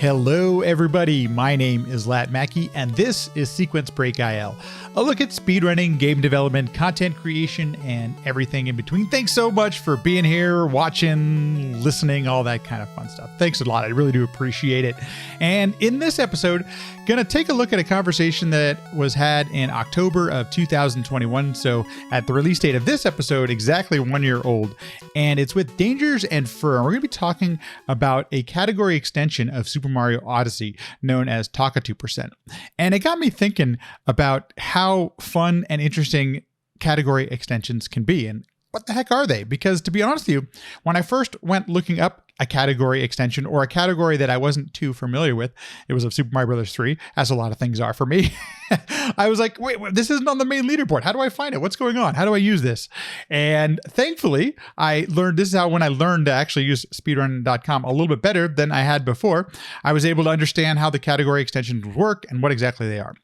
Hello everybody, my name is Lat Mackey and this is Sequence Break IL, a look at speedrunning, game development, content creation, and everything in between. Thanks so much for being here, watching, listening, all that kind of fun stuff. Thanks a lot, I really do appreciate it. And in this episode, gonna take a look at a conversation that was had in October of 2021, so at the release date of this episode, exactly 1 year old, and it's with Dangers and Fur. We're gonna be talking about a category extension of Super Mario Odyssey known as Talkatoo%. And it got me thinking about how fun and interesting category extensions can be and what the heck are they? Because to be honest with you, when I first went looking up a category extension or a category that I wasn't too familiar with, it was of Super Mario Bros. 3, as a lot of things are for me. I was like, wait, this isn't on the main leaderboard. How do I find it? What's going on? How do I use this? And thankfully, I learned, this is how when I learned to actually use speedrun.com a little bit better than I had before, I was able to understand how the category extensions work and what exactly they are.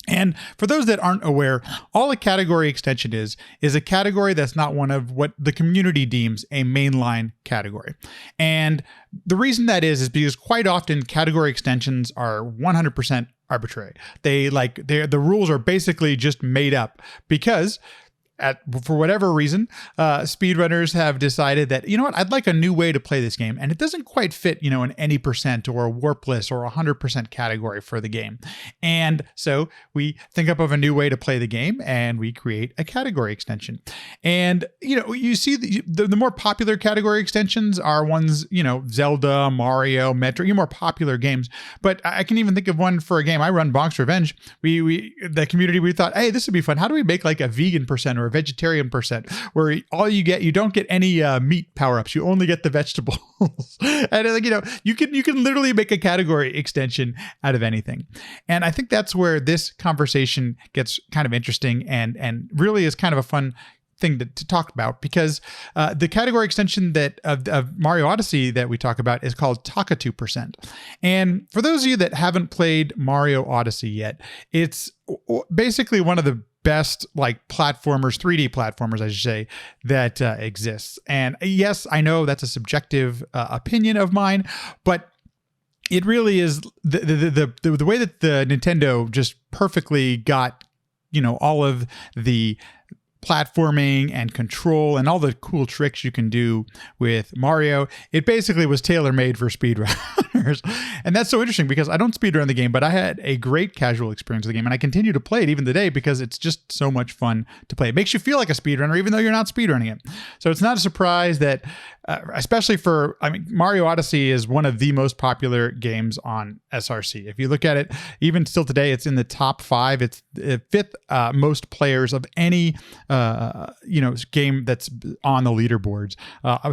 And for those that aren't aware, all a category extension is a category that's not one of what the community deems a mainline category. And the reason that is because quite often category extensions are 100% arbitrary. The rules are basically just made up because for whatever reason, speedrunners have decided that, you know what, I'd like a new way to play this game. And it doesn't quite fit, an any percent or a warpless or 100% category for the game. And so we think up of a new way to play the game and we create a category extension. And, you see the more popular category extensions are ones, Zelda, Mario, Metro, more popular games. But I can even think of one for a game I run, Bonk's Revenge. The community, we thought, hey, this would be fun. How do we make like a vegan percent or a vegetarian percent where you don't get any meat power-ups, you only get the vegetables. And you can literally make a category extension out of anything. And I think that's where this conversation gets kind of interesting and really is kind of a fun thing to talk about, because the category extension of Mario Odyssey that we talk about is called Talkatoo%. And for those of you that haven't played Mario Odyssey yet, it's basically one of the best platformers, 3D platformers, I should say, that exists. And yes, I know that's a subjective opinion of mine, but it really is the way that the Nintendo just perfectly got, all of the platforming and control and all the cool tricks you can do with Mario. It basically was tailor-made for speedrunners. And that's so interesting because I don't speedrun the game, but I had a great casual experience with the game and I continue to play it even today because it's just so much fun to play. It makes you feel like a speedrunner even though you're not speedrunning it. So it's not a surprise that, especially Mario Odyssey is one of the most popular games on SRC. If you look at it, even still today, it's in the top 5. It's the 5th most players of any game that's on the leaderboards.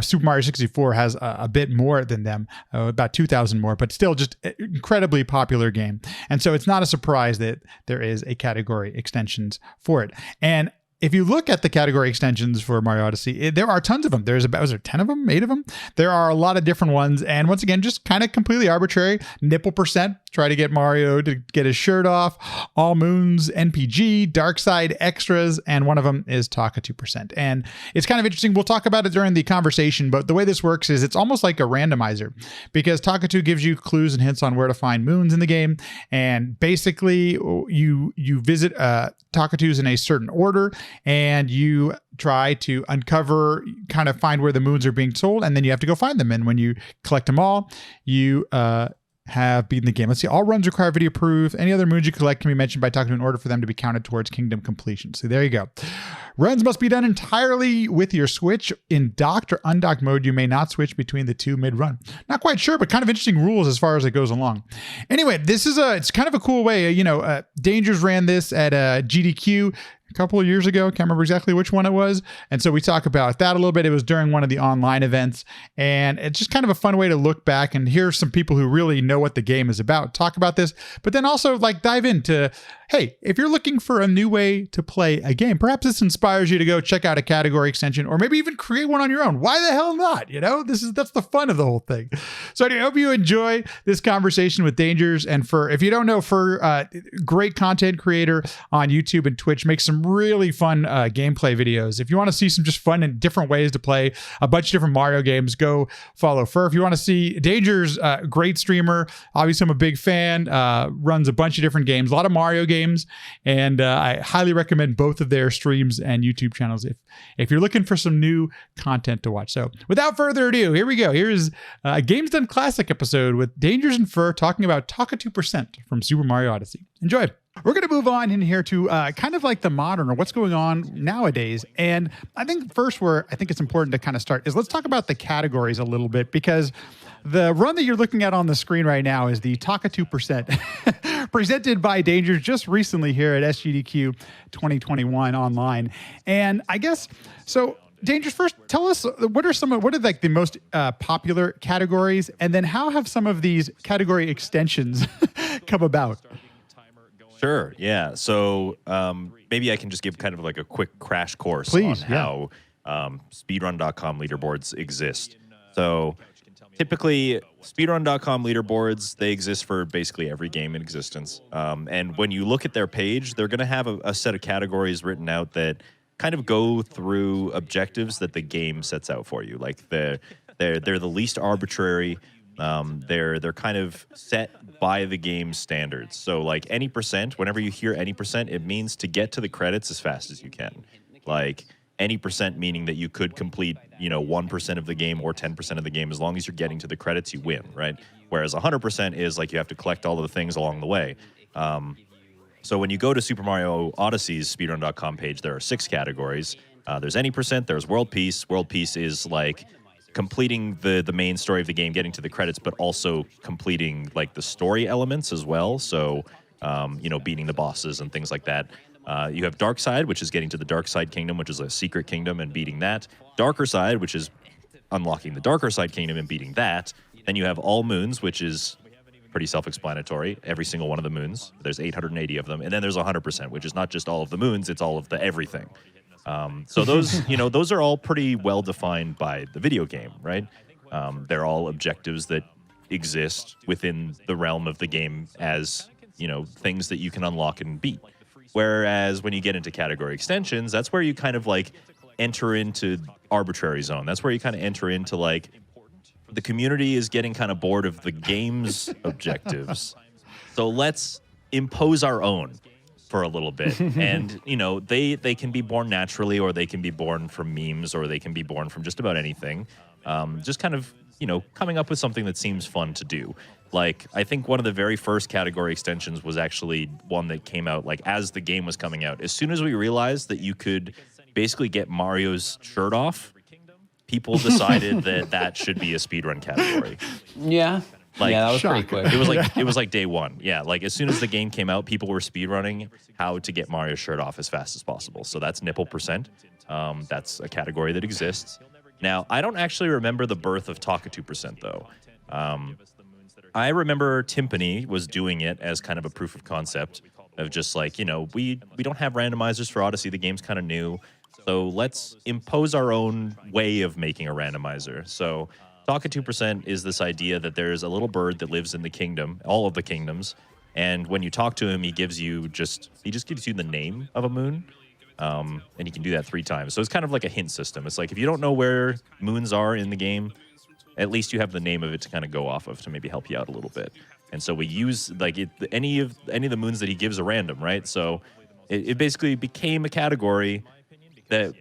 Super Mario 64 has a bit more than them, about 2,000 more, but still just incredibly popular game. And so it's not a surprise that there is a category extensions for it. And if you look at the category extensions for Mario Odyssey, there are tons of them. There's about, was there 10 of them, 8 of them? There are a lot of different ones. And once again, just kind of completely arbitrary. Nipple percent, try to get Mario to get his shirt off. All Moons, NPG, Dark Side Extras, and one of them is Talkatoo%. And it's kind of interesting. We'll talk about it during the conversation, but the way this works is it's almost like a randomizer because Talkatoo gives you clues and hints on where to find moons in the game. And basically, you visit Talkatoos in a certain order, and you try to uncover, kind of find where the moons are being sold, and then you have to go find them. And when you collect them all, you have beaten the game. Let's see. All runs require video proof. Any other moons you collect can be mentioned by Talkatoo in order for them to be counted towards kingdom completion. So there you go. Runs must be done entirely with your Switch. In docked or undocked mode, you may not switch between the two mid-run. Not quite sure, but kind of interesting rules as far as it goes along. Anyway, it's kind of a cool way. Dangers ran this at GDQ a couple of years ago. Can't remember exactly which one it was. And so we talk about that a little bit. It was during one of the online events. And it's just kind of a fun way to look back and hear some people who really know what the game is about talk about this, but then also dive into, hey, if you're looking for a new way to play a game, perhaps this inspires inspires you to go check out a category extension or maybe even create one on your own. Why the hell not? That's the fun of the whole thing. So I hope you enjoy this conversation with Dangers. And if you don't know, great content creator on YouTube and Twitch, makes some really fun gameplay videos. If you want to see some just fun and different ways to play a bunch of different Mario games, go follow Fur. If you want to see Dangers, great streamer. Obviously, I'm a big fan. Runs a bunch of different games, a lot of Mario games, and I highly recommend both of their streams and YouTube channels if you're looking for some new content to watch. So without further ado, here we go. Here's a Games Done Classic episode with Dangers and Fur talking about Talkatoo from Super Mario Odyssey. Enjoy. We're going to move on in here to kind of like the modern or what's going on nowadays. And I think first where I think it's important to kind of start is let's talk about the categories a little bit, because the run that you're looking at on the screen right now is the Talkatoo presented by Dangers just recently here at SGDQ 2021 online. And I guess, so Dangers, first tell us what are like the most popular categories, and then how have some of these category extensions come about? Sure. Yeah. So maybe I can just give kind of like a quick crash course Please, on how speedrun.com leaderboards exist. So typically, speedrun.com leaderboards, they exist for basically every game in existence. And when you look at their page, they're going to have a set of categories written out that kind of go through objectives that the game sets out for you. Like they're the least arbitrary. They're kind of set by the game's standards. So like any percent, whenever you hear any percent, it means to get to the credits as fast as you can. Like any percent meaning that you could complete, 1% of the game or 10% of the game. As long as you're getting to the credits, you win, right? Whereas 100% is like you have to collect all of the things along the way. So when you go to Super Mario Odyssey's speedrun.com page, there are 6 categories. There's any percent, there's world peace. World peace is like completing the main story of the game, getting to the credits, but also completing like the story elements as well. So, beating the bosses and things like that. You have Dark Side, which is getting to the Dark Side Kingdom, which is a secret kingdom, and beating that. Darker Side, which is unlocking the Darker Side Kingdom and beating that. Then you have All Moons, which is pretty self-explanatory. Every single one of the moons. There's 880 of them. And then there's 100%, which is not just all of the moons, it's all of the everything. So those, those are all pretty well defined by the video game, right? They're all objectives that exist within the realm of the game as, things that you can unlock and beat. Whereas when you get into category extensions, that's where you kind of like enter into arbitrary zone. That's where you kind of enter into like the community is getting kind of bored of the game's objectives. So let's impose our own for a little bit. And, they can be born naturally, or they can be born from memes, or they can be born from just about anything. Just kind of, coming up with something that seems fun to do. Like, I think one of the very first category extensions was actually one that came out, like, as the game was coming out. As soon as we realized that you could basically get Mario's shirt off, people decided that should be a speedrun category. Yeah. That was pretty quick. It was like day one. Yeah, like as soon as the game came out, people were speedrunning how to get Mario's shirt off as fast as possible. So that's nipple percent. That's a category that exists. Now, I don't actually remember the birth of Talkatoo though. I remember Timpani was doing it as kind of a proof of concept of just like, we don't have randomizers for Odyssey. The game's kind of new. So let's impose our own way of making a randomizer. So Talkatoo is this idea that there's a little bird that lives in the kingdom, all of the kingdoms, and when you talk to him, he just gives you the name of a moon, and you can do that 3 times. So it's kind of like a hint system. It's like if you don't know where moons are in the game, at least you have the name of it to kind of go off of to maybe help you out a little bit. And so we use like any of the moons that he gives are random, right? So it basically became a category that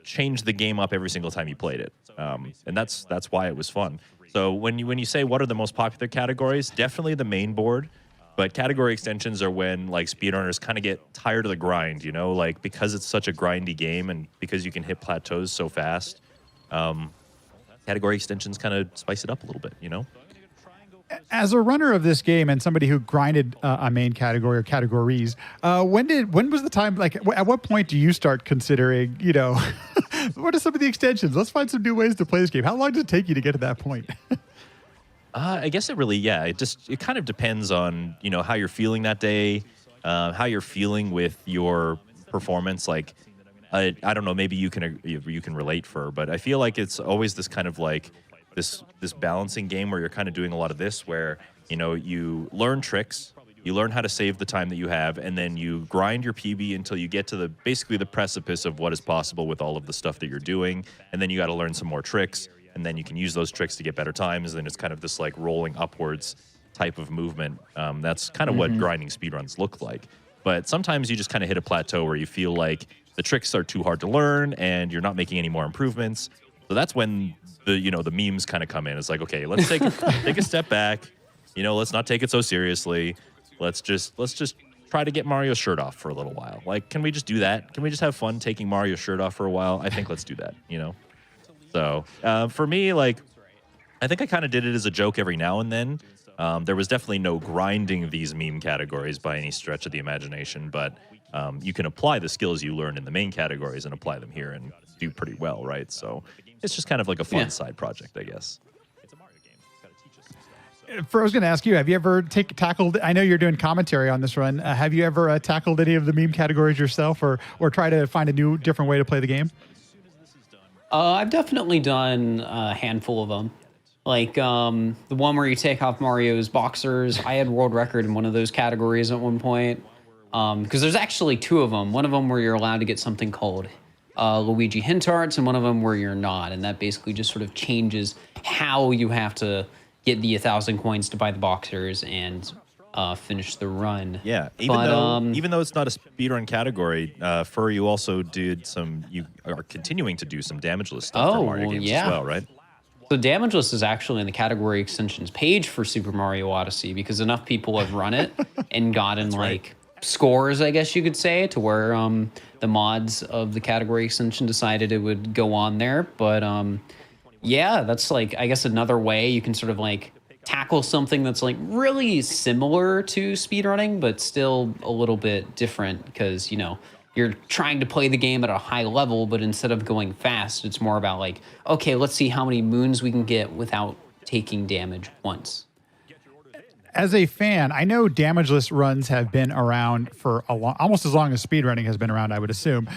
changed the game up every single time you played it. And that's why it was fun. So when you say what are the most popular categories, definitely the main board, but category extensions are when like speedrunners kind of get tired of the grind, like because it's such a grindy game and because you can hit plateaus so fast, category extensions kind of spice it up a little bit, As a runner of this game and somebody who grinded a main category or categories, when was the time, like at what point do you start considering, what are some of the extensions? Let's find some new ways to play this game. How long does it take you to get to that point? I guess it kind of depends on, how you're feeling that day, how you're feeling with your performance. Like I don't know, maybe you can relate but I feel like it's always this kind of like this balancing game where you're kind of doing a lot of this where, you learn tricks, you learn how to save the time that you have, and then you grind your PB until you get to basically the precipice of what is possible with all of the stuff that you're doing, and then you got to learn some more tricks, and then you can use those tricks to get better times, and then it's kind of this like rolling upwards type of movement. That's kind of what grinding speedruns look like. But sometimes you just kind of hit a plateau where you feel like the tricks are too hard to learn and you're not making any more improvements. So that's when the memes kind of come in. It's like, okay, let's take a step back. Let's not take it so seriously. Let's just try to get Mario's shirt off for a little while. Like, can we just do that? Can we just have fun taking Mario's shirt off for a while? I think let's do that, So for me, like, I think I kind of did it as a joke every now and then. There was definitely no grinding these meme categories by any stretch of the imagination, but you can apply the skills you learned in the main categories and apply them here and do pretty well, right? So it's just kind of like a fun side project, I guess. I was going to ask you, have you ever tackled, I know you're doing commentary on this run, have you ever tackled any of the meme categories yourself or try to find a different way to play the game? I've definitely done a handful of them. Like the one where you take off Mario's boxers. I had world record in one of those categories at one point. Because there's actually two of them. One of them where you're allowed to get something called Luigi hint arts, and one of them where you're not. And that basically just sort of changes how you have to get the 1,000 coins to buy the boxers and finish the run. Yeah, even though it's not a speedrun category, Fur, you also you are continuing to do some damageless stuff for Mario games as well, right? So damageless is actually in the category extensions page for Super Mario Odyssey because enough people have run it and gotten scores, I guess you could say, to where the mods of the category extension decided it would go on there. But yeah, that's like, I guess, another way you can sort of like tackle something that's like really similar to speedrunning, but still a little bit different because, you're trying to play the game at a high level, but instead of going fast, it's more about like, okay, let's see how many moons we can get without taking damage once. As a fan, I know damageless runs have been around for almost as long as speedrunning has been around, I would assume.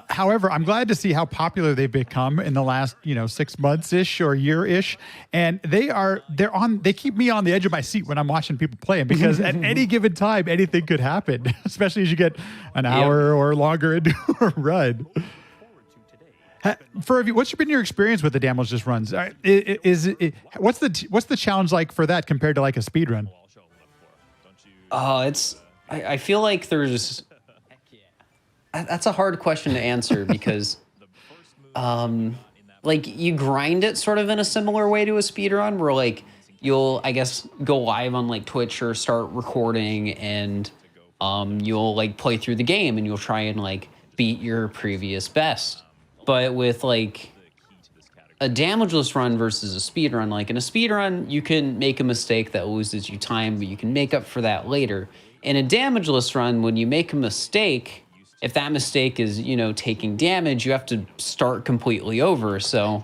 However, I'm glad to see how popular they've become in the last, 6 months-ish or year-ish. And they keep me on the edge of my seat when I'm watching people play them because at any given time, anything could happen, especially as you get an hour or longer into a run. What's been your experience with the damageless runs? What's the challenge like for that compared to like a speed run? I feel like that's a hard question to answer because like you grind it sort of in a similar way to a speed run where like you'll, I guess, go live on like Twitch or start recording and you'll like play through the game and you'll try and like beat your previous best. But with like a damageless run versus a speed run, like in a speed run, you can make a mistake that loses you time, but you can make up for that later. In a damageless run, when you make a mistake, if that mistake is, taking damage, you have to start completely over. So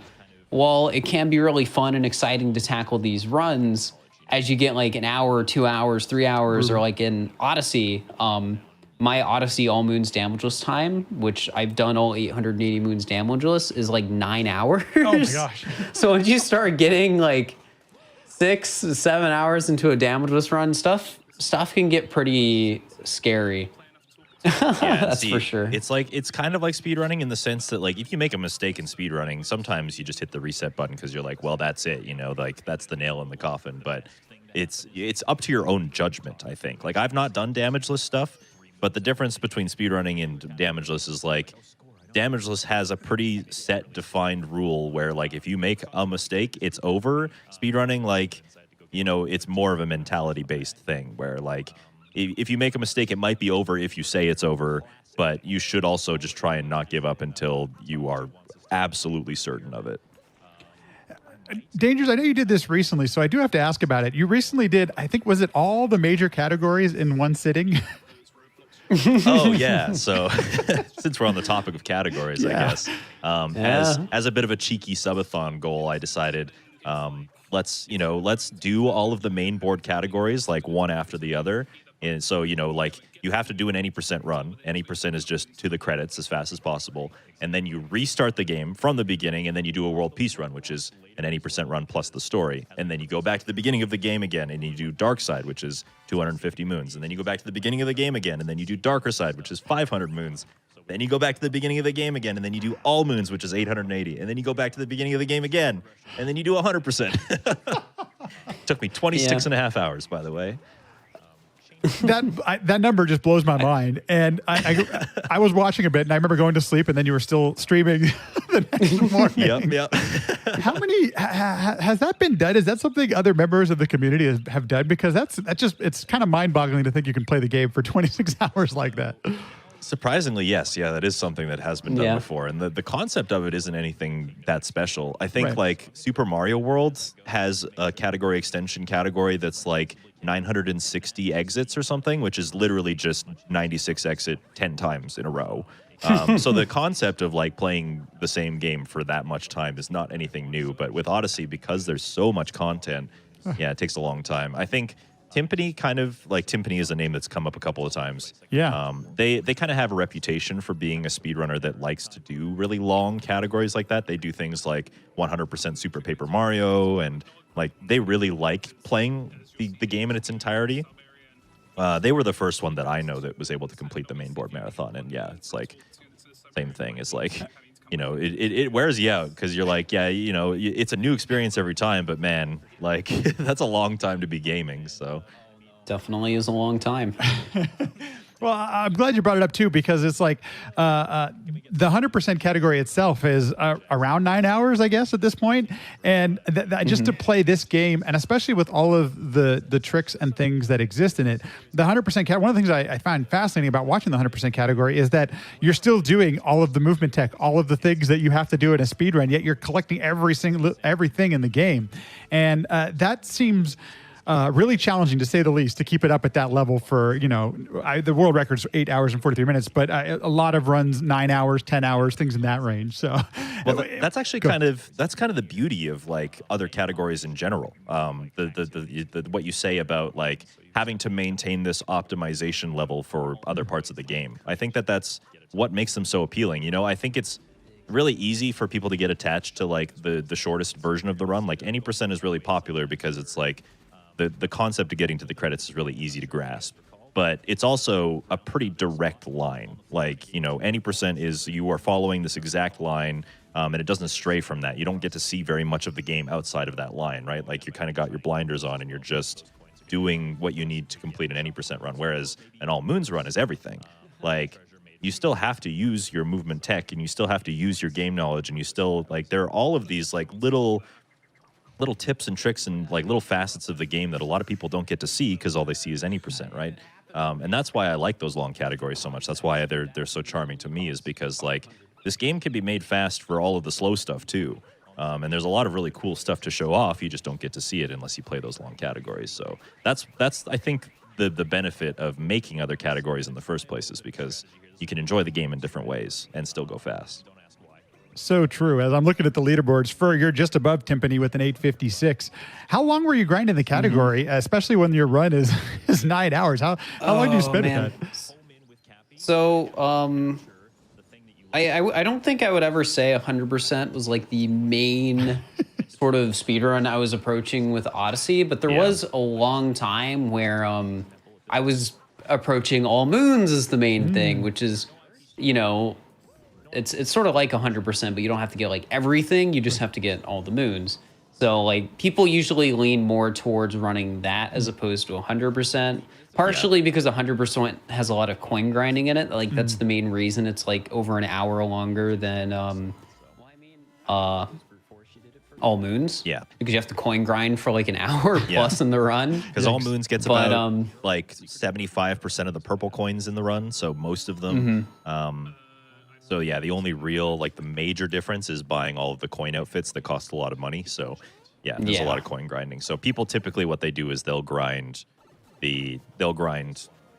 while it can be really fun and exciting to tackle these runs, as you get like an hour, 2 hours, 3 hours, or like in Odyssey, my Odyssey all moons damageless time, which I've done all 880 moons damageless, is like 9 hours. Oh my gosh. So when you start getting like 6, 7 hours into a damageless run, stuff can get pretty scary. That's for sure. It's kind of like speedrunning in the sense that like if you make a mistake in speedrunning, sometimes you just hit the reset button because you're like, well, that's it, like that's the nail in the coffin. But it's up to your own judgment, I think. Like I've not done damageless stuff. But the difference between speedrunning and damageless is like damageless has a pretty set defined rule where like if you make a mistake, it's over. Speedrunning, like, it's more of a mentality based thing where like if you make a mistake, it might be over if you say it's over, but you should also just try and not give up until you are absolutely certain of it. Dangers, I know you did this recently, so I do have to ask about it. You recently did, I think, was it all the major categories in one sitting? Oh yeah, so since we're on the topic of categories, I guess as a bit of a cheeky subathon goal, I decided let's do all of the main board categories like one after the other, And so, you know, like you have to do an any percent run. Any percent is just to the credits as fast as possible. And then you restart the game from the beginning, and then you do a world peace run, which is an any percent run plus the story. And then you go back to the beginning of the game again, and you do Dark Side, which is 250 moons. And then you go back to the beginning of the game again, and then you do Darker Side, which is 500 moons. Then you go back to the beginning of the game again, and then you do all moons, which is 880. And then you go back to the beginning of the game again, and then you do 100%. Took me 26 and a half hours, by the way. That number just blows my mind. And I was watching a bit, and I remember going to sleep, and then you were still streaming the next morning. Yep. How many has that been done? Is that something other members of the community have done? Because it's kind of mind-boggling to think you can play the game for 26 hours like that. Surprisingly, yes. Yeah, that is something that has been done before. And the concept of it isn't anything that special. I think like Super Mario World has a category extension category that's like 960 exits or something, which is literally just 96 exit 10 times in a row. So the concept of like playing the same game for that much time is not anything new. But with Odyssey, because there's so much content, it takes a long time. I think Timpani is a name that's come up a couple of times. Yeah. They kind of have a reputation for being a speedrunner that likes to do really long categories like that. They do things like 100% Super Paper Mario, and like they really like playing the game in its entirety. They were the first one that I know that was able to complete the main board marathon. And yeah, it's like same thing. It's like, you know, it wears you out because you're like, yeah, you know, it's a new experience every time, but man, like that's a long time to be gaming. So Definitely is a long time. Well, I'm glad you brought it up too, because it's like the 100% category itself is around 9 hours, I guess, at this point. And just to play this game, and especially with all of the tricks and things that exist in it, the 100% one of the things I find fascinating about watching the 100% category is that you're still doing all of the movement tech, all of the things that you have to do in a speed run, yet you're collecting everything in the game. And that seems really challenging, to say the least, to keep it up at that level for, you know, the world record's 8 hours and 43 minutes, but a lot of runs, 9 hours, 10 hours, things in that range. So well, that's actually kind of the beauty of like other categories in general. What you say about like having to maintain this optimization level for other parts of the game. I think that's what makes them so appealing. You know, I think it's really easy for people to get attached to like the shortest version of the run. Like any percent is really popular because it's like, the concept of getting to the credits is really easy to grasp, but it's also a pretty direct line. Like, you know, any percent is you are following this exact line, and it doesn't stray from that. You don't get to see very much of the game outside of that line, right? Like you kind of got your blinders on and you're just doing what you need to complete an any percent run, whereas an all moons run is everything. Like you still have to use your movement tech, and you still have to use your game knowledge, and you still like, there are all of these like little tips and tricks and like little facets of the game that a lot of people don't get to see because all they see is any percent, right? And that's why I like those long categories so much. That's why they're so charming to me, is because like this game can be made fast for all of the slow stuff too. And there's a lot of really cool stuff to show off. You just don't get to see it unless you play those long categories. So that's I think the benefit of making other categories in the first place, is because you can enjoy the game in different ways and still go fast. So true. As I'm looking at the leaderboards, you're just above Timpani with an 856. How long were you grinding the category, especially when your run is 9 hours? How long do you spend with that? So, I don't think I would ever say 100% was like the main sort of speedrun I was approaching with Odyssey, but there was a long time where I was approaching all moons as the main thing, which is, you know, it's sort of like 100%, but you don't have to get like everything. You just have to get all the moons. So like people usually lean more towards running that as opposed to 100%, partially because 100% has a lot of coin grinding in it. Like that's the main reason it's like over an hour longer than all moons. Yeah. Because you have to coin grind for like an hour plus in the run. Because all moons gets about like 75% of the purple coins in the run. So most of them. So yeah, the only real, like the major difference is buying all of the coin outfits that cost a lot of money. So yeah, there's a lot of coin grinding. So people typically, what they do is they'll grind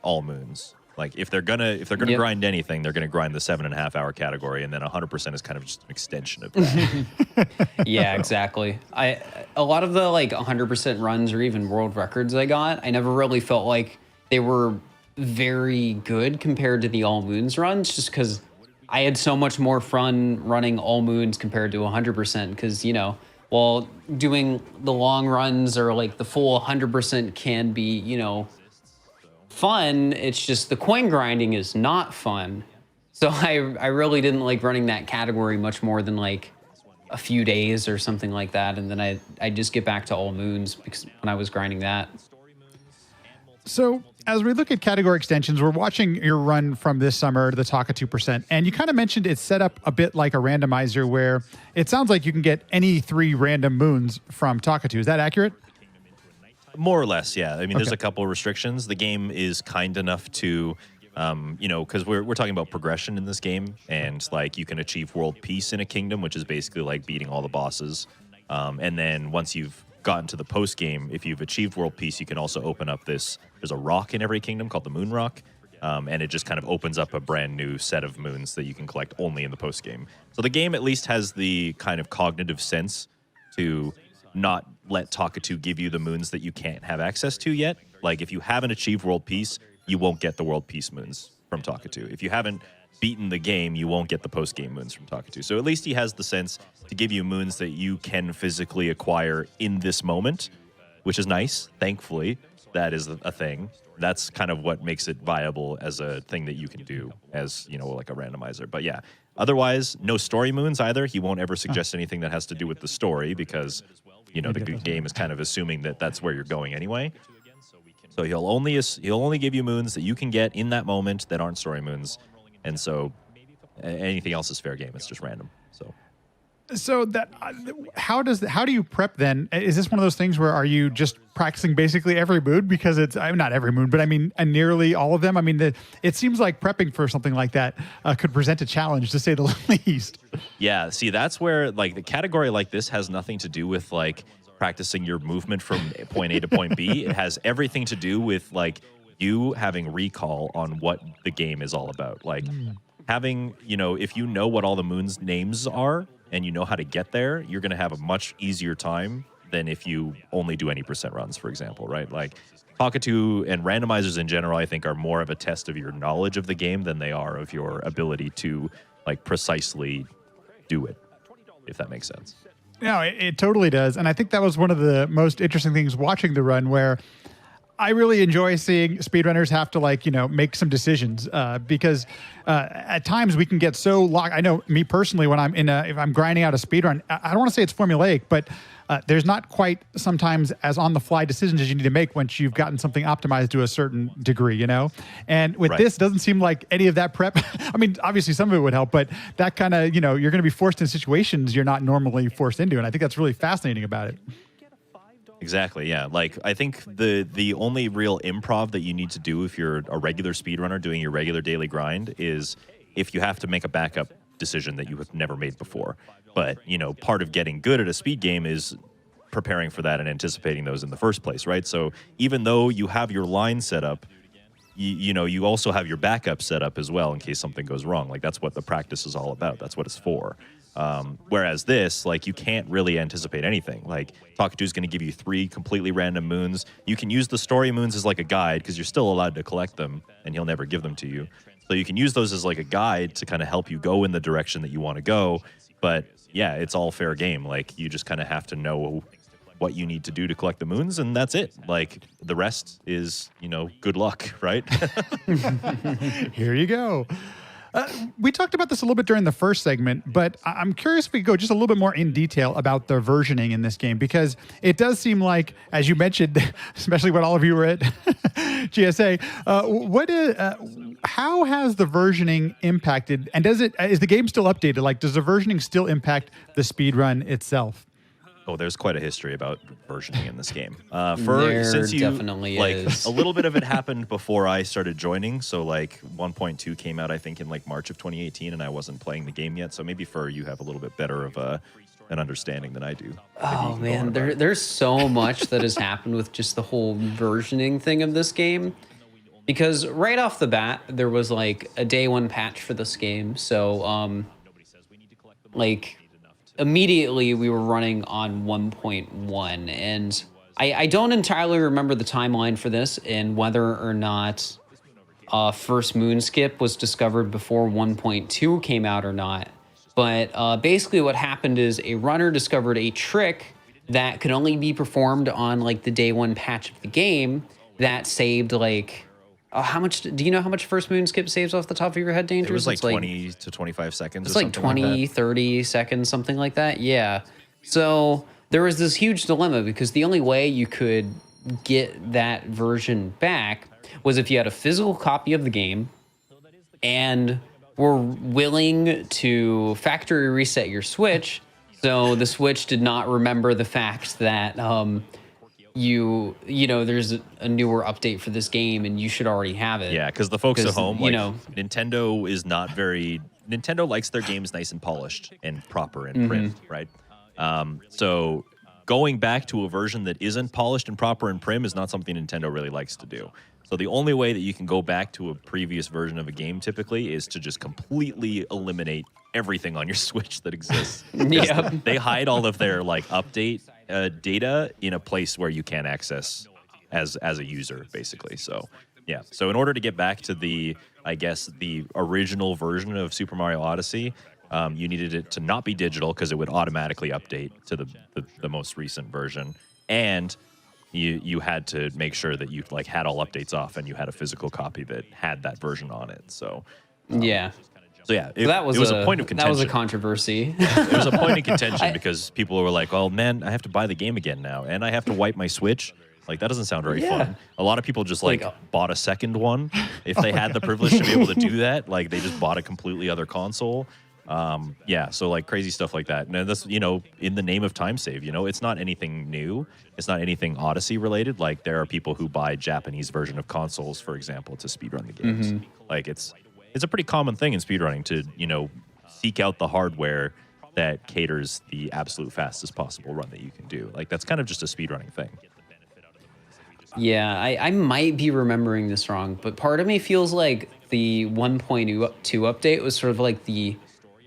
all moons. Like if they're gonna grind anything, they're gonna grind the 7.5 hour category, and then 100% is kind of just an extension of that. Yeah, exactly. A lot of the like 100% runs or even world records I got, I never really felt like they were very good compared to the all moons runs, just because I had so much more fun running all moons compared to 100%. Because while doing the long runs or like the full 100% can be fun, it's just the coin grinding is not fun. So I really didn't like running that category much more than like a few days or something like that, and then I just get back to all moons because when I was grinding that. So as we look at category extensions, we're watching your run from this summer to the Talkatoo percent, and you kind of mentioned it's set up a bit like a randomizer where it sounds like you can get any 3 random moons from Talkatoo. Is that accurate? More or less, yeah. I mean, there's a couple of restrictions. The game is kind enough to, because we're talking about progression in this game, and like you can achieve world peace in a kingdom, which is basically like beating all the bosses. And then once you've gotten to the post game, if you've achieved world peace, you can also open up this. There's a rock in every kingdom called the Moon Rock, and it just kind of opens up a brand new set of moons that you can collect only in the post game. So the game at least has the kind of cognitive sense to not let Talkatoo give you the moons that you can't have access to yet. Like if you haven't achieved world peace, you won't get the world peace moons from Talkatoo. If you haven't beaten the game, you won't get the post game moons from Talkatoo. So at least he has the sense to give you moons that you can physically acquire in this moment, which is nice. Thankfully, that is a thing. That's kind of what makes it viable as a thing that you can do as, like a randomizer. But yeah, otherwise, no story moons either. He won't ever suggest anything that has to do with the story because the game is kind of assuming that that's where you're going anyway. So he'll only give you moons that you can get in that moment that aren't story moons, and so anything else is fair game. It's just random. So that how do you prep then? Is this one of those things where are you just practicing basically every moon because it's not every moon, but I mean nearly all of them? I mean, it seems like prepping for something like that could present a challenge to say the least. Yeah, see, that's where like the category like this has nothing to do with like practicing your movement from point A to point B. It has everything to do with like you having recall on what the game is all about. Like having, if you know what all the moons names are and you know how to get there, you're going to have a much easier time than if you only do any percent runs, for example, right? Like Talkatoo and randomizers in general, I think, are more of a test of your knowledge of the game than they are of your ability to like precisely do it, if that makes sense. No, it totally does. And I think that was one of the most interesting things watching the run, where I really enjoy seeing speedrunners have to make some decisions because at times we can get so locked. I know me personally, when if I'm grinding out a speedrun, I don't want to say it's formulaic, but there's not quite sometimes as on the fly decisions as you need to make once you've gotten something optimized to a certain degree, And with this, it doesn't seem like any of that prep. I mean, obviously some of it would help, but that kind of, you're going to be forced in situations you're not normally forced into. And I think that's really fascinating about it. Exactly, yeah. Like, I think the only real improv that you need to do if you're a regular speedrunner doing your regular daily grind is if you have to make a backup decision that you have never made before. But, part of getting good at a speed game is preparing for that and anticipating those in the first place, right? So even though you have your line set up, you also have your backup set up as well in case something goes wrong. Like, that's what the practice is all about. That's what it's for. Whereas this, like, you can't really anticipate anything. Like, Talkatoo is going to give you 3 completely random moons. You can use the story moons as like a guide because you're still allowed to collect them and he'll never give them to you. So you can use those as like a guide to kind of help you go in the direction that you want to go. But yeah, it's all fair game. Like, you just kind of have to know what you need to do to collect the moons, and that's it. Like, the rest is, good luck, right? Here you go. We talked about this a little bit during the first segment, but I'm curious if we could go just a little bit more in detail about the versioning in this game, because it does seem like, as you mentioned, especially when all of you were at GSA, how has the versioning impacted, and is the game still updated? Like, does the versioning still impact the speedrun itself? Oh, there's quite a history about versioning in this game. Since definitely is. A little bit of it happened before I started joining. So, 1.2 came out, I think, in March of 2018, and I wasn't playing the game yet. So maybe you have a little bit better of an understanding than I do. Oh man, there's so much that has happened with just the whole versioning thing of this game. Because right off the bat, there was a day 1 patch for this game. So, immediately we were running on 1.1, and I don't entirely remember the timeline for this and whether or not first moon skip was discovered before 1.2 came out or not. But basically what happened is a runner discovered a trick that could only be performed on like the day one patch of the game that saved like how much do you know how much first moon skip saves off the top of your head, Dangerous? It was like It's 20 to 25 seconds. It's like 20, 30 seconds, something like that. Yeah. So there was this huge dilemma because the only way you could get that version back was if you had a physical copy of the game and were willing to factory reset your Switch. So the Switch did not remember the fact that you know there's a newer update for this game and you should already have it. Yeah, because the folks at home, you know, Nintendo is not very. Nintendo likes their games nice and polished and proper and prim, right? So going back to a version that isn't polished and proper and prim is not something Nintendo really likes to do. So the only way that you can go back to a previous version of a game typically is to just completely eliminate everything on your Switch that exists. Yep. They hide all of their like update data in a place where you can't access as a user, basically. So yeah. So in order to get back to the original version of Super Mario Odyssey, you needed it to not be digital because it would automatically update to the most recent version, and you had to make sure that you like had all updates off and you had a physical copy that had that version on it. So yeah. So yeah, it was a point of contention. That was a controversy. It was a point of contention because people were like, "Oh man, I have to buy the game again now, and I have to wipe my Switch." Like that doesn't sound very fun. A lot of people just like bought a second one if they had the privilege to be able to do that. Like they just bought a completely other console. So like crazy stuff like that. And that's, in the name of time save, it's not anything new. It's not anything Odyssey related. Like there are people who buy Japanese version of consoles, for example, to speedrun the games. Like it's a pretty common thing in speedrunning to, seek out the hardware that caters the absolute fastest possible run that you can do. Like that's kind of just a speedrunning thing. Yeah, I might be remembering this wrong, but part of me feels like the 1.2 update was sort of like the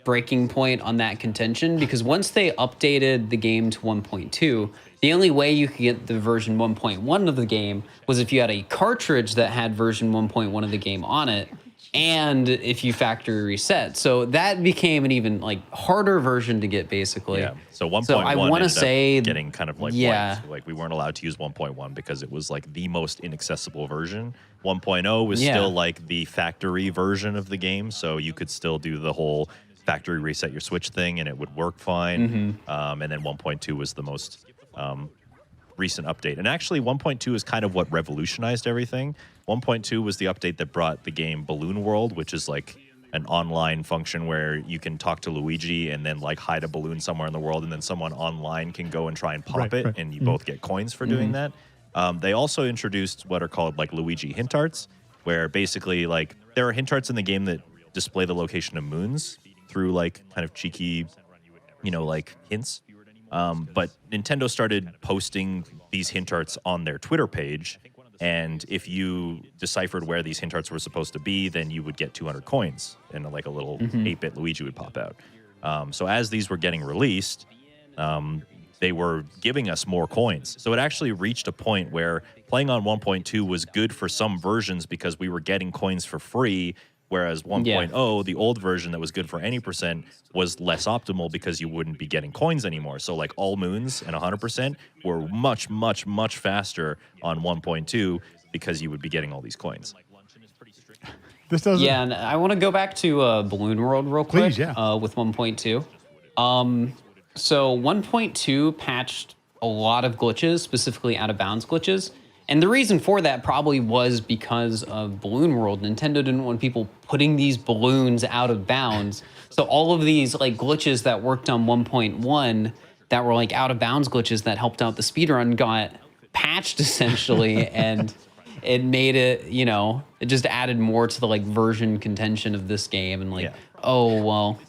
breaking point on that contention, because once they updated the game to 1.2, the only way you could get the version 1.1 of the game was if you had a cartridge that had version 1.1 of the game on it, and if you factory reset. So that became an even like harder version to get, basically. Yeah. So 1.1 so I want to say getting kind of like wiped. Like we weren't allowed to use 1.1 because it was like the most inaccessible version. 1.0 was still like the factory version of the game, so you could still do the whole factory reset your Switch thing and it would work fine. And then 1.2 was the most recent update. And actually 1.2 is kind of what revolutionized everything. 1.2 was the update that brought the game Balloon World, which is like an online function where you can talk to Luigi and then like hide a balloon somewhere in the world, and then someone online can go and try and pop it, and you both get coins for doing that. They also introduced what are called like Luigi hint arts, where basically like there are hint arts in the game that display the location of moons through like kind of cheeky, like hints. But Nintendo started posting these hint arts on their Twitter page, and if you deciphered where these hint arts were supposed to be, then you would get 200 coins, and like a little 8-bit Luigi would pop out. So as these were getting released, they were giving us more coins. So it actually reached a point where playing on 1.2 was good for some versions because we were getting coins for free, whereas 1.0, the old version that was good for any percent, was less optimal because you wouldn't be getting coins anymore. So like all moons and 100% were much, much, much faster on 1.2 because you would be getting all these coins. This doesn't. Yeah, and I want to go back to Balloon World real quick. Please, yeah. With 1.2. So 1.2 patched a lot of glitches, specifically out of bounds glitches. And the reason for that probably was because of Balloon World. Nintendo didn't want people putting these balloons out of bounds. So all of these like glitches that worked on 1.1 that were like out of bounds glitches that helped out the speedrun got patched essentially, and it made it, it just added more to the like version contention of this game, and like, oh well.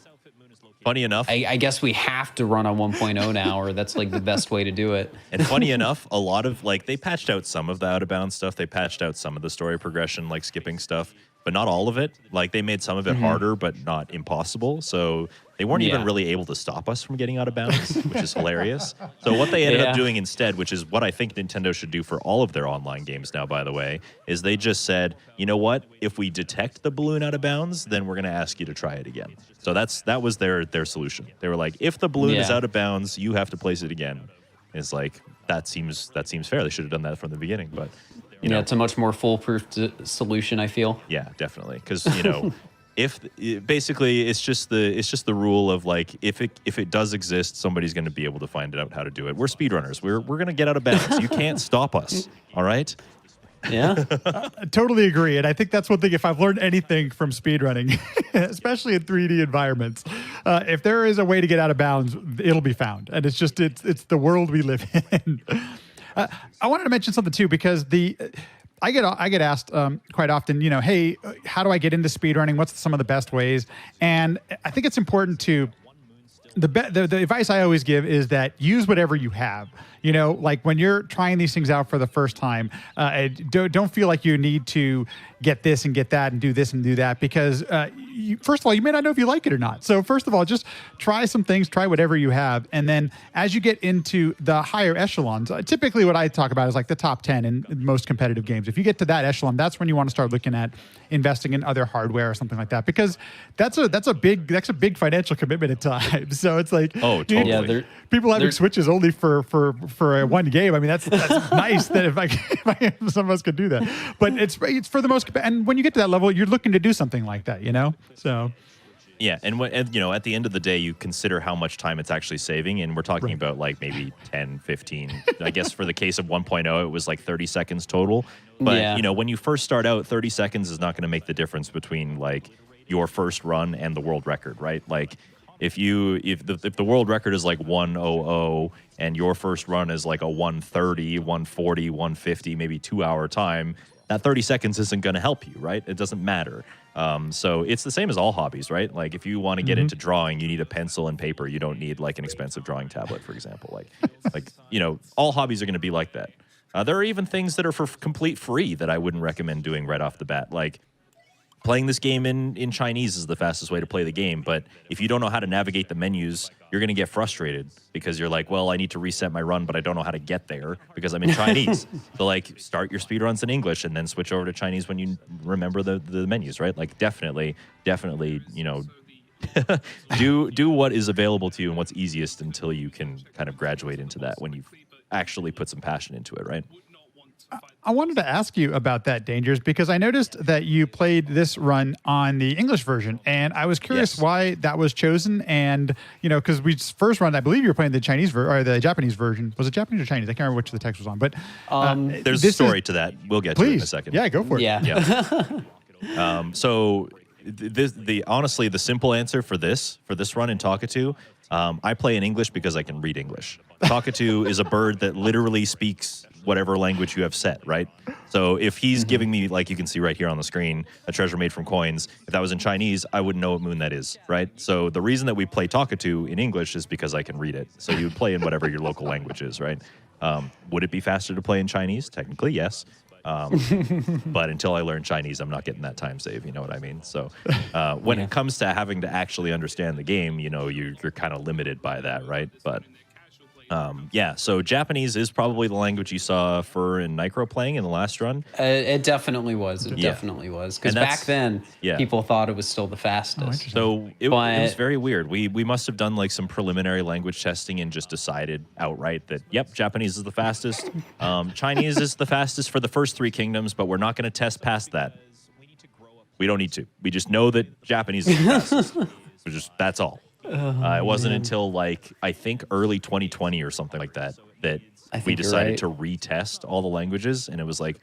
Funny enough, I guess we have to run on 1.0 now, or that's like the best way to do it. And funny enough, a lot of like they patched out some of the out of bounds stuff. They patched out some of the story progression, like skipping stuff. but not all of it. Like they made some of it harder, but not impossible. So they weren't even really able to stop us from getting out of bounds, which is hilarious. So what they ended up doing instead, which is what I think Nintendo should do for all of their online games now, by the way, is they just said, you know what? If we detect the balloon out of bounds, then we're going to ask you to try it again. So that was their solution. They were like, if the balloon is out of bounds, you have to place it again. And it's like, that seems fair. They should have done that from the beginning, but you know, it's a much more foolproof solution, I feel. Yeah, definitely. Because, you know, basically it's just the rule of like if it does exist, somebody's going to be able to find out how to do it. We're speedrunners. We're going to get out of bounds. You can't stop us. All right? Yeah. I totally agree. And I think that's one thing, if I've learned anything from speedrunning, especially in 3D environments, if there is a way to get out of bounds, it'll be found. And it's just, it's the world we live in. I wanted to mention something too, because I get asked quite often, you know, hey, how do I get into speedrunning? What's some of the best ways? And I think it's important to, the advice I always give is that use whatever you have. You know, like when you're trying these things out for the first time, don't feel like you need to get this and get that and do this and do that, because first of all, you may not know if you like it or not. So first of all, just try some things, try whatever you have. And then as you get into the higher echelons, typically what I talk about is like the top 10 in most competitive games. If you get to that echelon, that's when you want to start looking at investing in other hardware or something like that, because that's a big financial commitment at times. So it's like, oh, totally. Yeah, people having Switches only for one game. I mean, that's nice that if some of us could do that. But it's for the most, and when you get to that level, you're looking to do something like that, you know? So yeah, and you know, at the end of the day, you consider how much time it's actually saving, and we're talking about like maybe 10, 15. I guess for the case of 1.0, it was like 30 seconds total. But you know, when you first start out, 30 seconds is not going to make the difference between like your first run and the world record, right? Like if the world record is like 1:00 and your first run is like a 1:30, 1:40, 1:50, maybe 2 hour time, that 30 seconds isn't going to help you, right? It doesn't matter. So it's the same as all hobbies, right? Like if you want to get into drawing, you need a pencil and paper. You don't need like an expensive drawing tablet, for example. Like you know, all hobbies are going to be like that. There are even things that are for complete free that I wouldn't recommend doing right off the bat. Like playing this game in Chinese is the fastest way to play the game, but if you don't know how to navigate the menus, you're going to get frustrated because you're like, well, I need to reset my run, but I don't know how to get there because I'm in Chinese. So like start your speedruns in English and then switch over to Chinese when you remember the menus, right? Like definitely, you know, do what is available to you and what's easiest until you can kind of graduate into that when you've actually put some passion into it, right? I wanted to ask you about that, Dangers, because I noticed that you played this run on the English version, and I was curious why that was chosen. And you know, because first run, I believe you were playing the Chinese version or the Japanese version. Was it Japanese or Chinese? I can't remember which the text was on. But there's a story to that. We'll get to it in a second. Yeah, go for it. Yeah. So honestly, the simple answer for this run in Talkatoo, I play in English because I can read English. Talkatoo is a bird that literally speaks whatever language you have set, right? So if he's giving me, like you can see right here on the screen, a treasure made from coins, if that was in Chinese, I wouldn't know what moon that is, right? So the reason that we play Talkatoo in English is because I can read it. So you would play in whatever your local language is, right? Would it be faster to play in Chinese? Technically, yes. But until I learn Chinese, I'm not getting that time save, you know what I mean? So when it comes to having to actually understand the game, you know, you're kind of limited by that, right? But so Japanese is probably the language you saw Fur and Nicro playing in the last run. It definitely was. It definitely was. Because back then, people thought it was still the fastest. So it was very weird. We must have done like some preliminary language testing and just decided outright that, yep, Japanese is the fastest. Chinese is the fastest for the first 3 kingdoms, but we're not going to test past that. We don't need to. We just know that Japanese is the fastest. That's all. It wasn't until like I think early 2020 or something like that we decided to retest all the languages, and it was like,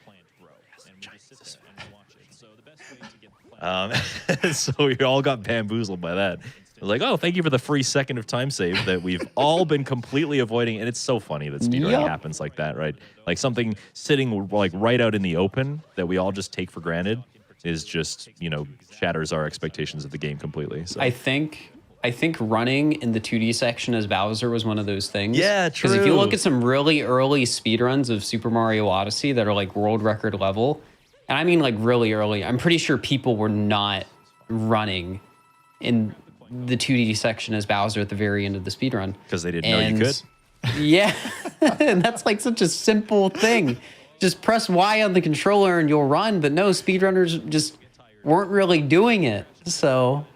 so we all got bamboozled by that. It was like, oh, thank you for the free second of time save that we've all been completely avoiding, and it's so funny that speedrunning happens like that, right? Like something sitting like right out in the open that we all just take for granted is just, you know, shatters our expectations of the game completely. So I think running in the 2D section as Bowser was one of those things. Yeah, true. Because if you look at some really early speedruns of Super Mario Odyssey that are like world record level, and I mean like really early. I'm pretty sure people were not running in the 2D section as Bowser at the very end of the speedrun. Because they didn't know you could. Yeah, and that's like such a simple thing. Just press Y on the controller and you'll run, but no, speedrunners just weren't really doing it. So,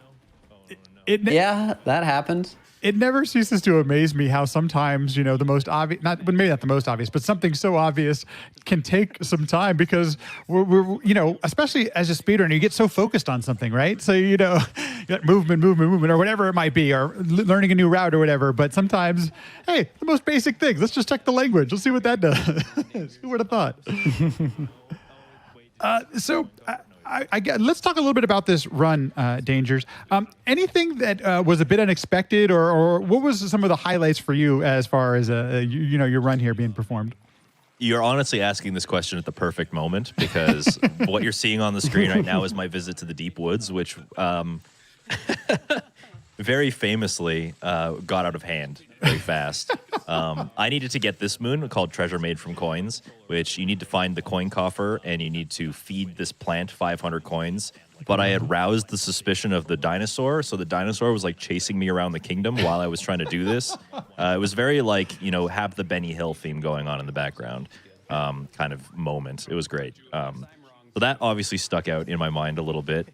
yeah, that happened. It never ceases to amaze me how sometimes, the most obvious, maybe not the most obvious, but something so obvious can take some time because we're especially as a speedrunner, you get so focused on something, right? So, you got movement, or whatever it might be, or learning a new route or whatever. But sometimes, hey, the most basic things, let's just check the language. Let's see what that does. Who would have thought? Let's talk a little bit about this run, Dangers. Anything that was a bit unexpected, or what was some of the highlights for you as far as your run here being performed? You're honestly asking this question at the perfect moment because what you're seeing on the screen right now is my visit to the deep woods, which very famously got out of hand very fast. I needed to get this moon called Treasure Made from Coins, which you need to find the coin coffer and you need to feed this plant 500 coins. But I had roused the suspicion of the dinosaur, so the dinosaur was like chasing me around the kingdom while I was trying to do this. It was very like, have the Benny Hill theme going on in the background kind of moment. It was great. So that obviously stuck out in my mind a little bit.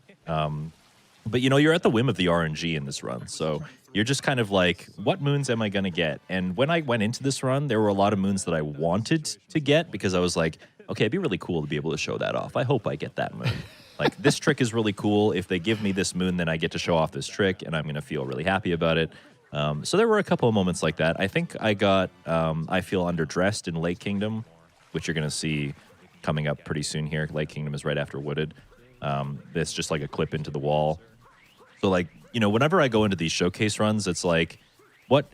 But, you're at the whim of the RNG in this run. So you're just kind of like, what moons am I going to get? And when I went into this run, there were a lot of moons that I wanted to get because I was like, okay, it'd be really cool to be able to show that off. I hope I get that moon. Like, this trick is really cool. If they give me this moon, then I get to show off this trick, and I'm going to feel really happy about it. So there were a couple of moments like that. I think I got I Feel Underdressed in Lake Kingdom, which you're going to see coming up pretty soon here. Lake Kingdom is right after Wooded. It's just like a clip into the wall. So, like, whenever I go into these showcase runs, it's like,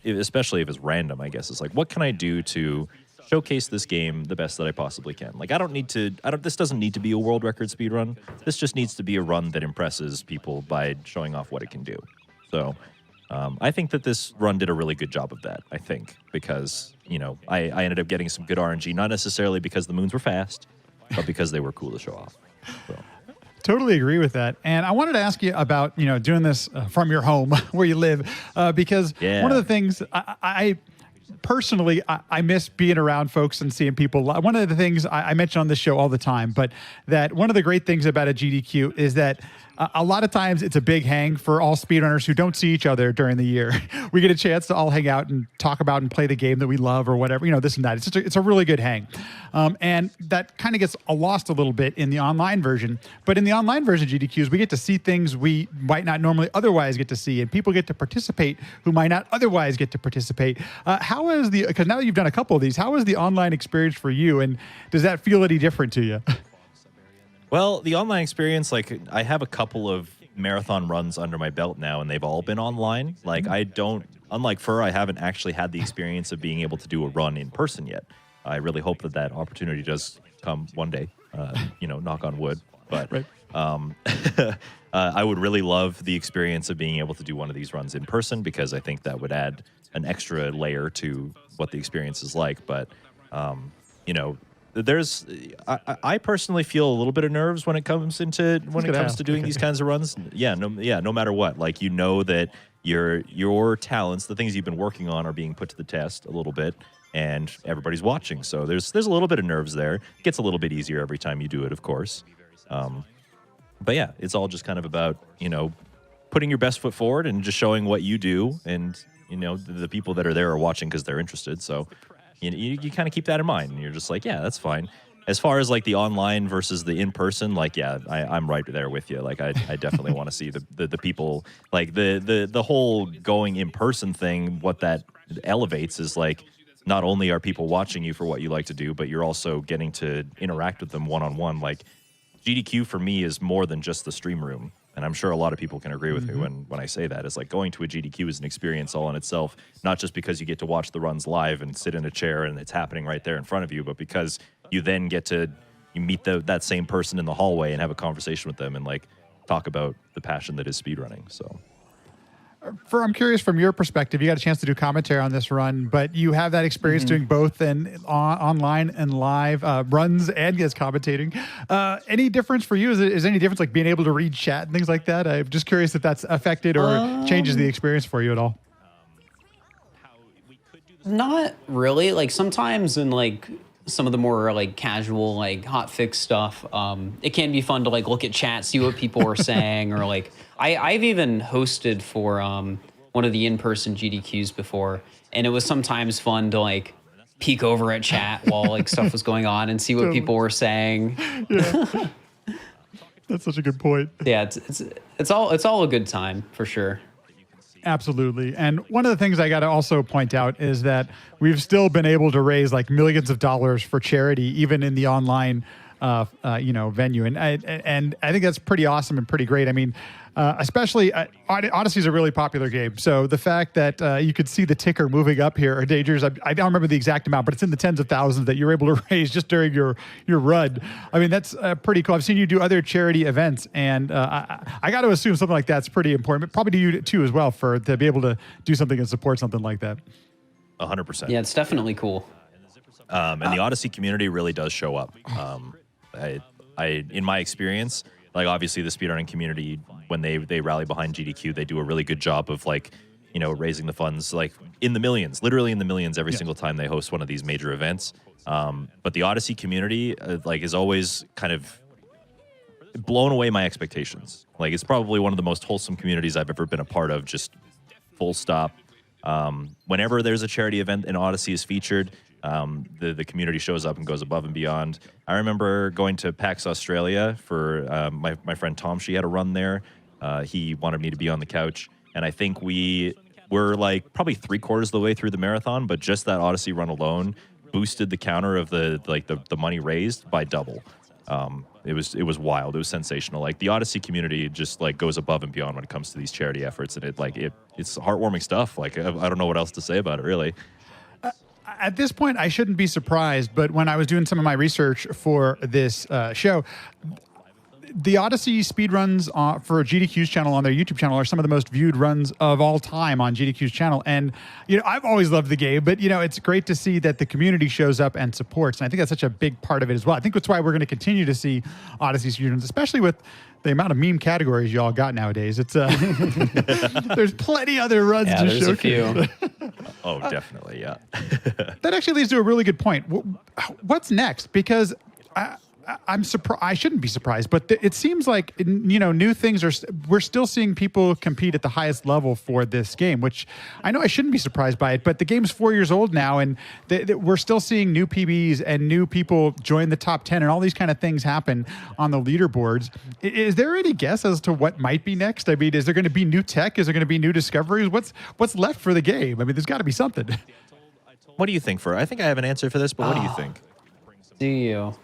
especially if it's random, I guess, it's like, what can I do to showcase this game the best that I possibly can? Like, this doesn't need to be a world record speed run. This just needs to be a run that impresses people by showing off what it can do. So, I think that this run did a really good job of that, I think, because, I ended up getting some good RNG, not necessarily because the moons were fast, but because they were cool to show off. So. Totally agree with that. And I wanted to ask you about, doing this from your home where you live, because one of the things I personally, I miss being around folks and seeing people. One of the things I mention on this show all the time, but that one of the great things about a GDQ is that a lot of times it's a big hang for all speedrunners who don't see each other during the year. We get a chance to all hang out and talk about and play the game that we love or whatever, this and that. It's a really good hang. And that kind of gets lost a little bit in the online version. But in the online version of GDQs, we get to see things we might not normally otherwise get to see, and people get to participate who might not otherwise get to participate. Because now that you've done a couple of these, how is the online experience for you? And does that feel any different to you? Well, the online experience, like, I have a couple of marathon runs under my belt now, and they've all been online. Like, unlike Fur, I haven't actually had the experience of being able to do a run in person yet. I really hope that opportunity does come one day, knock on wood. But right. I would really love the experience of being able to do one of these runs in person because I think that would add an extra layer to what the experience is like. But, I personally feel a little bit of nerves when it comes to doing these kinds of runs. No matter what, like, that your talents, the things you've been working on, are being put to the test a little bit, and everybody's watching. So there's a little bit of nerves there. It gets a little bit easier every time you do it, of course. But yeah, it's all just kind of about putting your best foot forward and just showing what you do, and the people that are there are watching because they're interested. So. You kind of keep that in mind, and you're just like, yeah, that's fine. As far as like the online versus the in-person, like, yeah, I'm right there with you. Like, I definitely want to see the people, like the whole going in-person thing. What that elevates is, like, not only are people watching you for what you like to do, but you're also getting to interact with them one-on-one. Like, GDQ for me is more than just the stream room. And I'm sure a lot of people can agree with me when I say that. It's like going to a GDQ is an experience all in itself, not just because you get to watch the runs live and sit in a chair and it's happening right there in front of you, but because you then get to meet that same person in the hallway and have a conversation with them and, like, talk about the passion that is speedrunning. So, I'm curious from your perspective, you got a chance to do commentary on this run, but you have that experience doing both and online and live runs and as commentating. Any difference for you? Is there any difference like being able to read chat and things like that? I'm just curious if that's affected or changes the experience for you at all. Not really. Like sometimes in like some of the more like casual, like hot fix stuff, it can be fun to like look at chat, see what people are saying, or like I've even hosted for one of the in-person GDQs before, and it was sometimes fun to like peek over at chat while like stuff was going on and see what people were saying. Yeah. That's such a good point. Yeah, it's all a good time for sure. Absolutely. And one of the things I got to also point out is that we've still been able to raise like millions of dollars for charity, even in the online, venue. And I think that's pretty awesome and pretty great. I mean, especially Odyssey is a really popular game. So the fact that you could see the ticker moving up here are dangerous. I don't remember the exact amount, but it's in the tens of thousands that you're able to raise just during your run. I mean, that's pretty cool. I've seen you do other charity events, and I got to assume something like that's pretty important, but probably to you too as well to be able to do something and support something like that. 100%. Yeah, it's definitely cool. And the Odyssey community really does show up. In my experience, like obviously the speedrunning community, when they rally behind GDQ, they do a really good job of like, raising the funds like in the millions, literally in the millions every single time they host one of these major events. But the Odyssey community like is always kind of blown away my expectations. Like it's probably one of the most wholesome communities I've ever been a part of, just full stop. Whenever there's a charity event and Odyssey is featured, the community shows up and goes above and beyond. I remember going to PAX Australia for my friend Tom. She had a run there. He wanted me to be on the couch, and I think we were like probably 3/4 of the way through the marathon, but just that Odyssey run alone boosted the counter of the money raised by double. It was wild. It was sensational. Like the Odyssey community just like goes above and beyond when it comes to these charity efforts, and it's heartwarming stuff. Like I don't know what else to say about it really. At this point, I shouldn't be surprised, but when I was doing some of my research for this show, the Odyssey speedruns for GDQ's channel on their YouTube channel are some of the most viewed runs of all time on GDQ's channel. And, I've always loved the game, but, it's great to see that the community shows up and supports. And I think that's such a big part of it as well. I think that's why we're going to continue to see Odyssey speedruns, especially with the amount of meme categories y'all got nowadays. It's there's plenty other runs to there's showcase. a few. Oh, definitely, yeah. That actually leads to a really good point. What's next? Because I'm surprised. I shouldn't be surprised, but it seems like new things are. We're still seeing people compete at the highest level for this game, which I know I shouldn't be surprised by it. But the game's 4 years old now, and we're still seeing new PBs and new people join the top 10, and all these kind of things happen on the leaderboards. Is there any guess as to what might be next? I mean, is there going to be new tech? Is there going to be new discoveries? What's left for the game? I mean, there's got to be something. What do you think, I think I have an answer for this, but what do you think? Do you?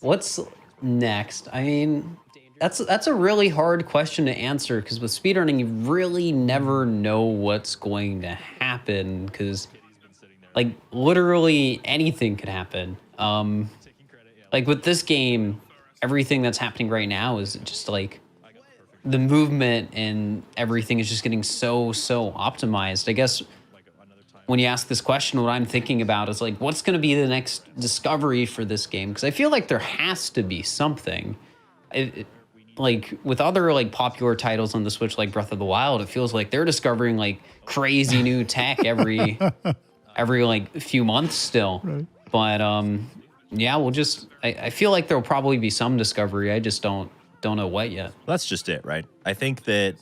What's next? I mean, that's a really hard question to answer because with speedrunning, you really never know what's going to happen because, like, literally anything could happen. Like with this game, everything that's happening right now is just like the movement and everything is just getting so optimized. I guess when you ask this question, what I'm thinking about is like, what's going to be the next discovery for this game? Because I feel like there has to be something. Like with other like popular titles on the Switch, like Breath of the Wild, it feels like they're discovering like crazy new tech every like few months still. Right. But yeah, I feel like there'll probably be some discovery. I just don't know what yet. That's just it, right? I think that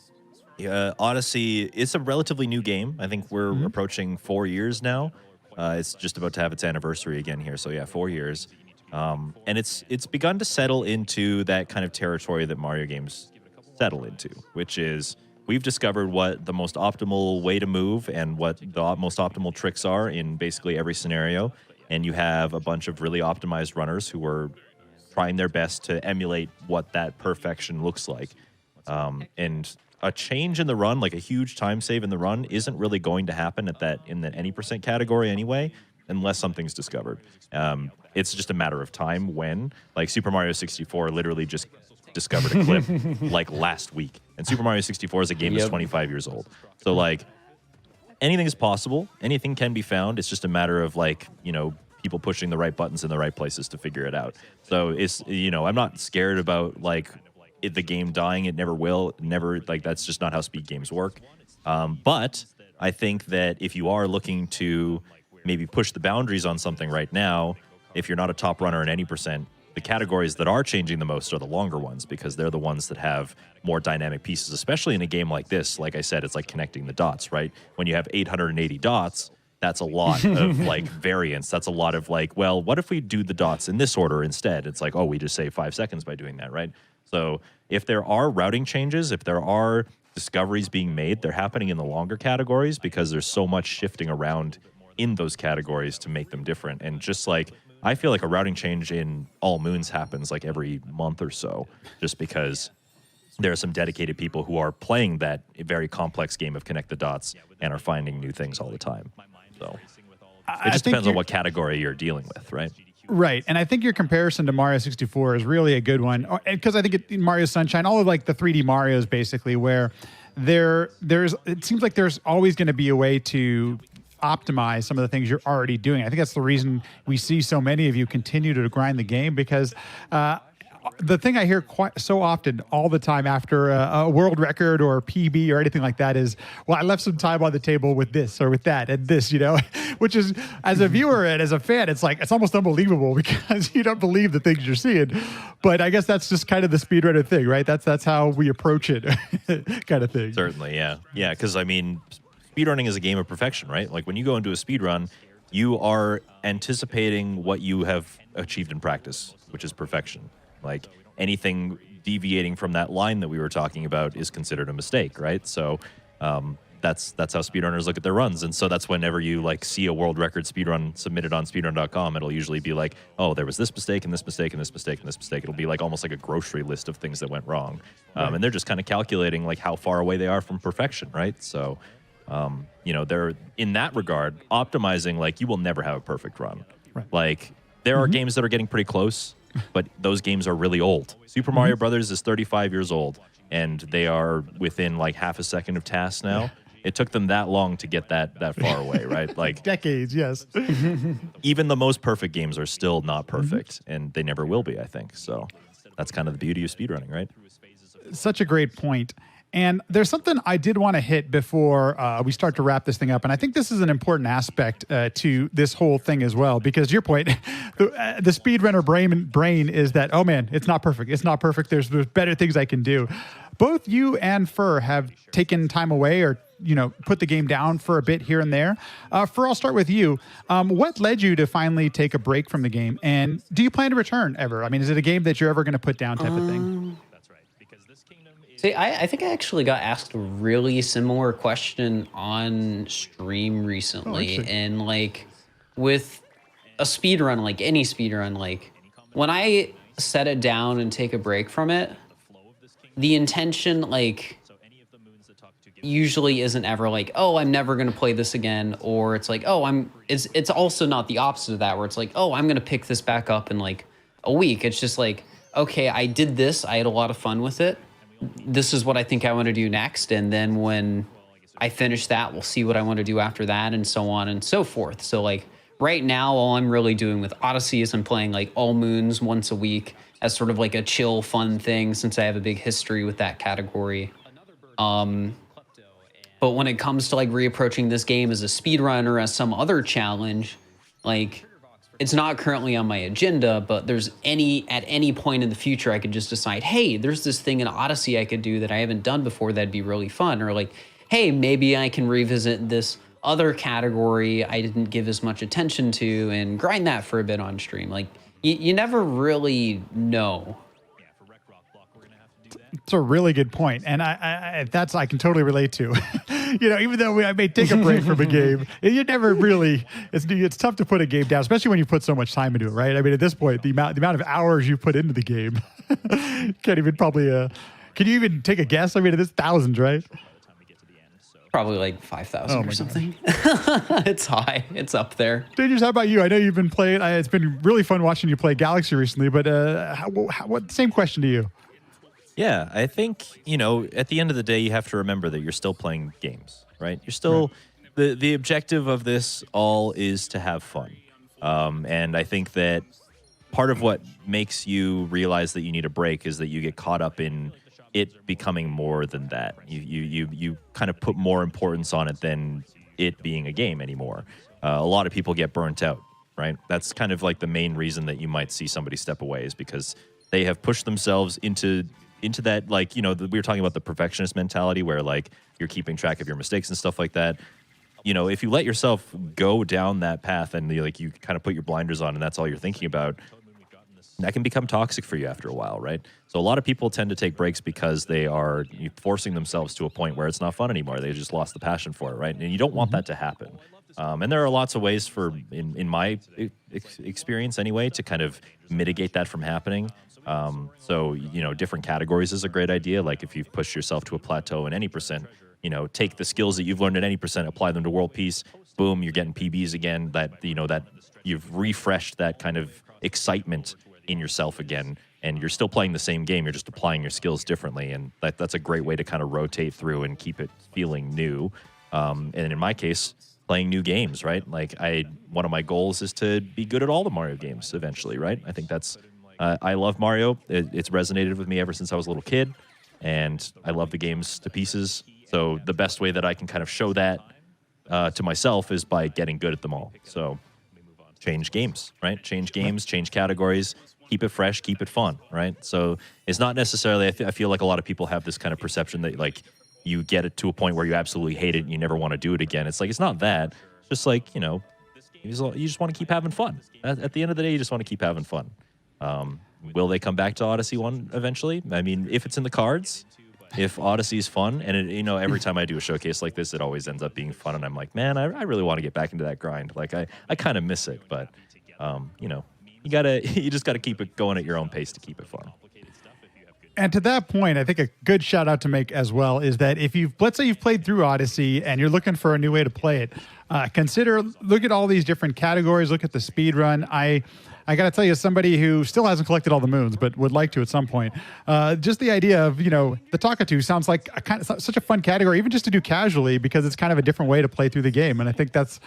Odyssey is a relatively new game. I think we're approaching 4 years now. It's just about to have its anniversary again here. So yeah, 4 years. And it's begun to settle into that kind of territory that Mario games settle into, which is we've discovered what the most optimal way to move and what the most optimal tricks are in basically every scenario. And you have a bunch of really optimized runners who are trying their best to emulate what that perfection looks like. And a change in the run, like a huge time save in the run, isn't really going to happen in the any percent category anyway, unless something's discovered. It's just a matter of time when, like Super Mario 64 literally just discovered a clip like last week. And Super Mario 64 as a game is 25 years old. So like anything is possible. Anything can be found. It's just a matter of like, people pushing the right buttons in the right places to figure it out. So it's, I'm not scared about like the game dying. It never will. Never, like, that's just not how speed games work. But I think that if you are looking to maybe push the boundaries on something right now, if you're not a top runner in any percent, the categories that are changing the most are the longer ones, because they're the ones that have more dynamic pieces, especially in a game like this. Like I said, it's like connecting the dots, right? When you have 880 dots, that's a lot of like variance. That's a lot of like, well, what if we do the dots in this order instead? It's like, oh, we just save 5 seconds by doing that, right? So if there are routing changes, if there are discoveries being made, they're happening in the longer categories because there's so much shifting around in those categories to make them different. And just like, I feel like a routing change in All Moons happens like every month or so, just because there are some dedicated people who are playing that very complex game of connect the dots and are finding new things all the time. So it just depends on what category you're dealing with, right? Right. And I think your comparison to Mario 64 is really a good one, because I think Mario Sunshine, all of like the 3D Marios basically, where it seems like there's always going to be a way to optimize some of the things you're already doing. I think that's the reason we see so many of you continue to grind the game, because the thing I hear quite so often all the time after a world record or PB or anything like that is, well, I left some time on the table with this or with that and this, which is, as a viewer and as a fan, it's like, it's almost unbelievable because you don't believe the things you're seeing. But I guess that's just kind of the speedrunner thing, right? That's how we approach it kind of thing. Certainly, yeah. Yeah, because I mean, speedrunning is a game of perfection, right? Like when you go into a speedrun, you are anticipating what you have achieved in practice, which is perfection. Like anything deviating from that line that we were talking about is considered a mistake, right? So that's how speedrunners look at their runs. And so that's whenever you like see a world record speedrun submitted on speedrun.com, it'll usually be like, oh, there was this mistake and this mistake and this mistake and this mistake. It'll be like almost like a grocery list of things that went wrong. Right. And they're just kind of calculating like how far away they are from perfection, right? So, they're in that regard optimizing, like you will never have a perfect run. Right. Like there are games that are getting pretty close, but those games are really old. Super Mario Brothers is 35 years old, and they are within like half a second of tasks now. It took them that long to get that far away, right? Like decades, yes. Even the most perfect games are still not perfect, and they never will be, I think. So that's kind of the beauty of speedrunning, right? Such a great point. And there's something I did want to hit before we start to wrap this thing up. And I think this is an important aspect to this whole thing as well, because your point, the speedrunner brain is that, oh man, it's not perfect. It's not perfect. There's better things I can do. Both you and Fur have taken time away or, put the game down for a bit here and there. Fur, I'll start with you. What led you to finally take a break from the game? And do you plan to return ever? I mean, is it a game that you're ever going to put down type of thing? See, I think I actually got asked a really similar question on stream recently. And like with a speedrun, like any speedrun, like when I set it down and take a break from it, the intention like usually isn't ever like, oh, I'm never going to play this again. Or it's like, oh, it's also not the opposite of that, where it's like, oh, I'm going to pick this back up in like a week. It's just like, okay, I did this. I had a lot of fun with it. This is what I think I want to do next. And then when I finish that, we'll see what I want to do after that, and so on and so forth. So like right now, all I'm really doing with Odyssey is I'm playing like All Moons once a week as sort of like a chill, fun thing, since I have a big history with that category. But when it comes to like reapproaching this game as a speedrun or as some other challenge, like it's not currently on my agenda, but at any point in the future, I could just decide, hey, there's this thing in Odyssey I could do that I haven't done before that'd be really fun. Or like, hey, maybe I can revisit this other category I didn't give as much attention to and grind that for a bit on stream. Like, you never really know. It's a really good point, and I can totally relate to. Even though I may take a break from a game, you never really. It's tough to put a game down, especially when you put so much time into it, right? I mean, at this point, the amount of hours you put into the game, can't even probably. Can you even take a guess? I mean, it's thousands, right? Probably like 5,000 or something. It's high. It's up there. Dangerous, how about you? I know you've been playing. It's been really fun watching you play Galaxy recently, but same question to you. Yeah, I think, at the end of the day, you have to remember that you're still playing games, right? You're still, the objective of this all is to have fun. And I think that part of what makes you realize that you need a break is that you get caught up in it becoming more than that. You kind of put more importance on it than it being a game anymore. A lot of people get burnt out, right? That's kind of like the main reason that you might see somebody step away is because they have pushed themselves into that, like, we were talking about the perfectionist mentality where like you're keeping track of your mistakes and stuff like that. If you let yourself go down that path and you kind of put your blinders on and that's all you're thinking about, that can become toxic for you after a while, right? So a lot of people tend to take breaks because they are forcing themselves to a point where it's not fun anymore. They just lost the passion for it, right? And you don't want that to happen. And there are lots of ways in my experience anyway, to kind of mitigate that from happening. So, different categories is a great idea. Like if you've pushed yourself to a plateau in any percent, take the skills that you've learned at any percent, apply them to world peace, boom, you're getting PBs again. That you've refreshed that kind of excitement in yourself again, and you're still playing the same game. You're just applying your skills differently, and that's a great way to kind of rotate through and keep it feeling new. And in my case, playing new games, right? Like one of my goals is to be good at all the Mario games eventually, right? I think that's I love Mario. It's resonated with me ever since I was a little kid, and I love the games to pieces. So the best way that I can kind of show that to myself is by getting good at them all. So change games, right? Change games, change categories, keep it fresh, keep it fun, right? So it's not necessarily, I feel like a lot of people have this kind of perception that like you get it to a point where you absolutely hate it and you never want to do it again. It's like, it's not that. It's just like, you just want to keep having fun. At the end of the day, you just want to keep having fun. Will they come back to Odyssey 1 eventually? I mean, if it's in the cards, if Odyssey is fun, and every time I do a showcase like this, it always ends up being fun, and I'm like, man, I really want to get back into that grind. Like I kind of miss it, but you just gotta keep it going at your own pace to keep it fun. And to that point, I think a good shout out to make as well is that if let's say you've played through Odyssey and you're looking for a new way to play it, look at all these different categories, look at the speed run. I got to tell you, as somebody who still hasn't collected all the moons, but would like to at some point, just the idea of, the Talkatoo sounds like such a fun category, even just to do casually, because it's kind of a different way to play through the game. And I think that's,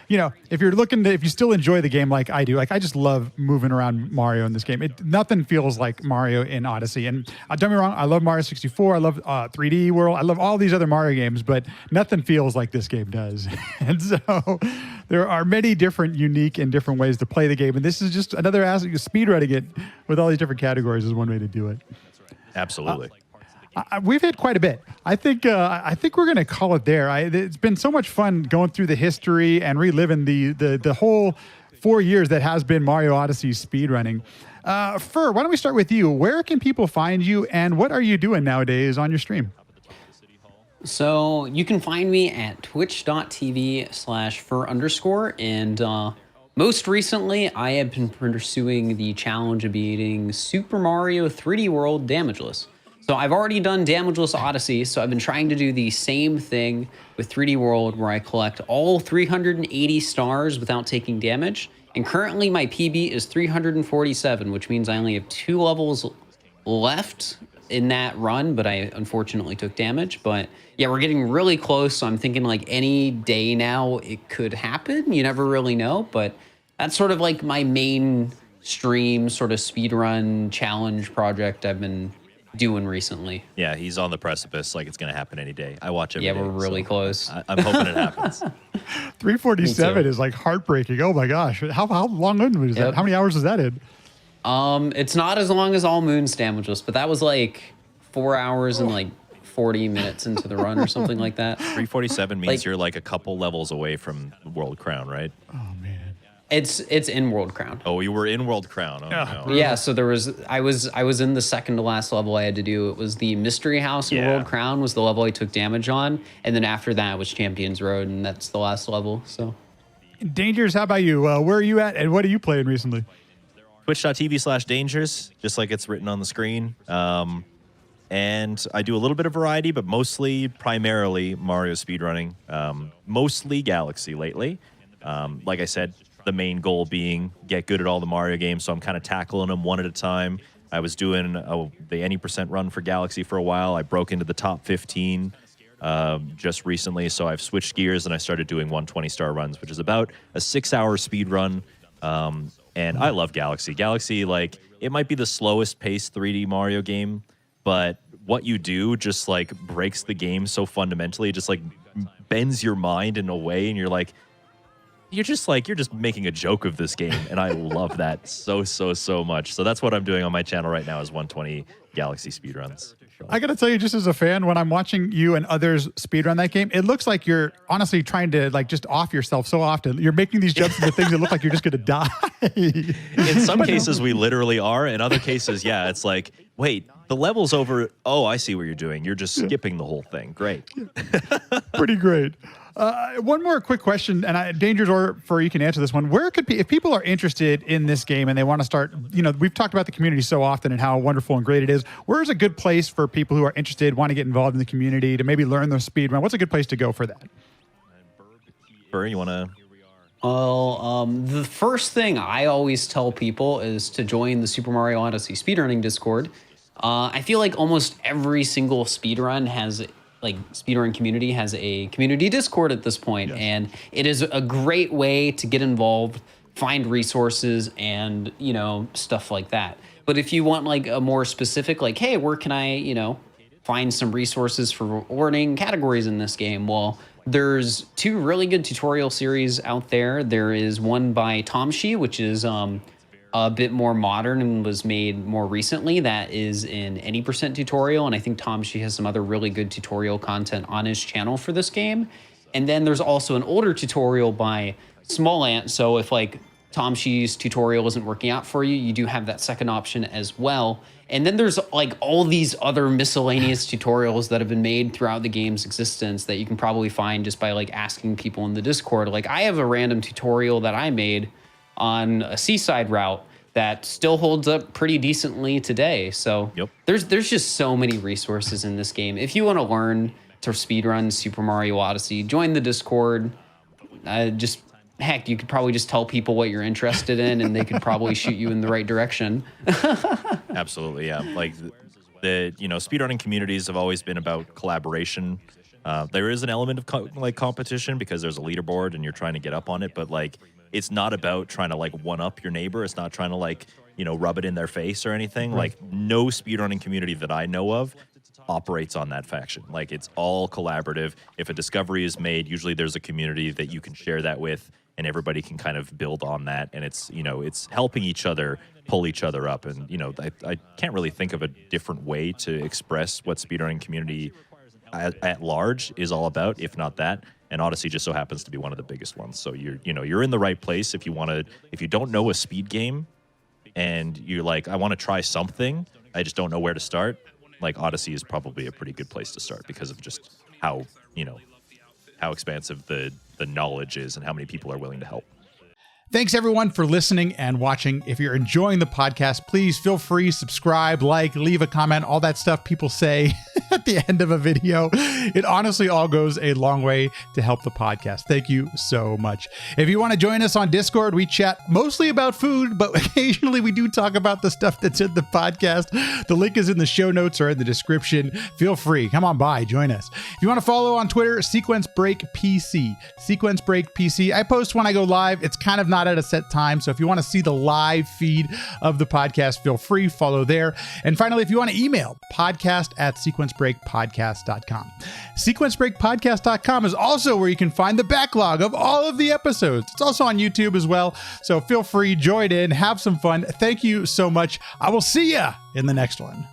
if you still enjoy the game like I do, like I just love moving around Mario in this game. Nothing feels like Mario in Odyssey. And don't get me wrong, I love Mario 64. I love 3D World. I love all these other Mario games, but nothing feels like this game does. And so there are many different, unique and different ways to play the game. And this is just another aspect of speedrunning it with all these different categories is one way to do it. Absolutely. We've hit quite a bit. I think we're going to call it there. It's been so much fun going through the history and reliving the whole 4 years that has been Mario Odyssey speedrunning. Fur, why don't we start with you? Where can people find you, and what are you doing nowadays on your stream? So you can find me at twitch.tv/fur_, and most recently I have been pursuing the challenge of beating Super Mario 3D World damageless. So I've already done damageless Odyssey, so I've been trying to do the same thing with 3D World, where I collect all 380 stars without taking damage. And currently my PB is 347, which means I only have 2 levels left in that run, but I unfortunately took damage. But yeah, we're getting really close, so I'm thinking like any day now it could happen. You never really know, but that's sort of like my main stream sort of speedrun challenge project I've been doing recently. Yeah, he's on the precipice, like it's going to happen any day. I watch every day. Yeah, we're really close. I'm hoping it happens. 347 is like heartbreaking. Oh my gosh. How long was that? How many hours was that in? It's not as long as All Moons damageless, but that was like 4 hours and like 40 minutes into the run or something like that. 347 means you're like a couple levels away from World Crown, right? Oh man. It's in World Crown. Oh, you were in World Crown. Oh, no. Yeah, so I was in the second to last level I had to do. It was the Mystery House in World Crown was the level I took damage on, and then after that was Champions Road, and that's the last level. So, Dangers, how about you? Where are you at, and what are you playing recently? Twitch.tv/Dangers, just like it's written on the screen. And I do a little bit of variety, but primarily Mario speedrunning. Mostly Galaxy lately. Like I said, the main goal being get good at all the Mario games, so I'm kind of tackling them one at a time. I was doing the any percent run for Galaxy for a while. I broke into the top 15 just recently, so I've switched gears and I started doing 120-star runs, which is about a 6-hour speed run. And I love Galaxy. Galaxy, like, it might be the slowest paced 3D Mario game, but what you do just like breaks the game so fundamentally. It just like bends your mind in a way, and you're just making a joke of this game, and I love that so much. So that's what I'm doing on my channel right now is 120 Galaxy speedruns. I got to tell you, just as a fan, when I'm watching you and others speedrun that game, it looks like you're honestly trying to like just off yourself so often. You're making these jumps into things that look like you're just going to die. In some cases, we literally are. In other cases, yeah, it's like, wait, the level's over. Oh, I see what you're doing. You're just skipping the whole thing. Great. Pretty great. One more quick question, and Dangers or for you can answer this one. Where could if people are interested in this game and they want to start, we've talked about the community so often and how wonderful and great it is. Where is a good place for people who are interested, want to get involved in the community, to maybe learn the speedrun? What's a good place to go for that? Burr, you want to? Well, the first thing I always tell people is to join the Super Mario Odyssey speedrunning Discord. I feel like almost every single speedrun community has a community Discord at this point, yes. And it is a great way to get involved, find resources, and stuff like that. But if you want like a more specific, like, hey, where can I find some resources for learning categories in this game? Well, there's 2 really good tutorial series out there. There is one by Tomshi, which is a bit more modern and was made more recently. That is an any percent tutorial, and I think Tomshi has some other really good tutorial content on his channel for this game. And then there's also an older tutorial by Small Ant, so if like Tomshi's tutorial isn't working out for you, you do have that second option as well. And then there's like all these other miscellaneous tutorials that have been made throughout the game's existence that you can probably find just by like asking people in the Discord. Like, I have a random tutorial that I made on a seaside route that still holds up pretty decently today. So yep. There's just so many resources in this game. If you want to learn to speedrun Super Mario Odyssey, join the Discord. Heck, you could probably just tell people what you're interested in, and they could probably shoot you in the right direction. Absolutely, yeah. Like the speedrunning communities have always been about collaboration. There is an element of competition because there's a leaderboard and you're trying to get up on it, but like it's not about trying to like one up your neighbor. It's not trying to like rub it in their face or anything. Right. Like no speedrunning community that I know of operates on that faction. Like it's all collaborative. If a discovery is made, usually there's a community that you can share that with, and everybody can kind of build on that. And it's it's helping each other pull each other up. And I can't really think of a different way to express what speedrunning community at large is all about, if not that. And Odyssey just so happens to be one of the biggest ones. So you're in the right place if you don't know a speed game and you're like, I want to try something, I just don't know where to start. Like Odyssey is probably a pretty good place to start because of just how expansive the knowledge is and how many people are willing to help. Thanks everyone for listening and watching. If you're enjoying the podcast, please feel free, subscribe, leave a comment, all that stuff people say at the end of a video. It honestly all goes a long way to help the podcast. Thank you so much. If you want to join us on Discord, we chat mostly about food, but occasionally we do talk about the stuff that's in the podcast. The link is in the show notes or in the description. Feel free. Come on by. Join us. If you want to follow on Twitter, Sequence Break PC. Sequence Break PC. I post when I go live. It's kind of not at a set time, so if you want to see the live feed of the podcast, feel free, follow there. And finally, if you want to email, podcast@sequencebreakpodcast.com. Sequencebreakpodcast.com is also where you can find the backlog of all of the episodes. It's also on YouTube as well, so feel free, join in, have some fun. Thank you so much. I will see ya in the next one.